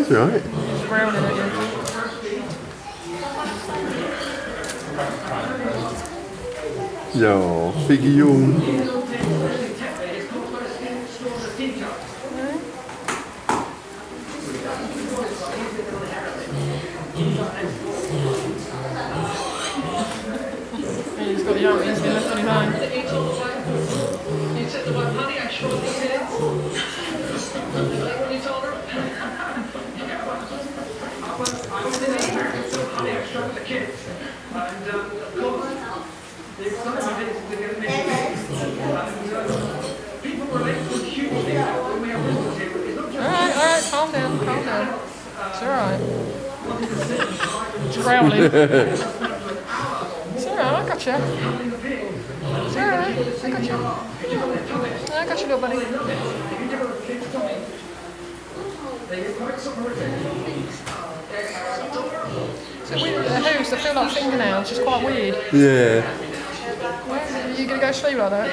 That's right. He's growling at you. Ja, Figgy Jung. He's got the open, he's been left on his own. You said the word honey, I sure did. When you told her? I was in there, so honey, I showed the kids. And of course, the excitement is to get a and people relate to hugely when we have visitors here. It's not just Alright, calm down, calm down. It's alright. It's growling. It's alright, I got you. It's alright, I got you. I got you, little buddy. So weird, the hooves, they feel like fingernails, it's quite weird. Yeah. Are you going to go to sleep like that?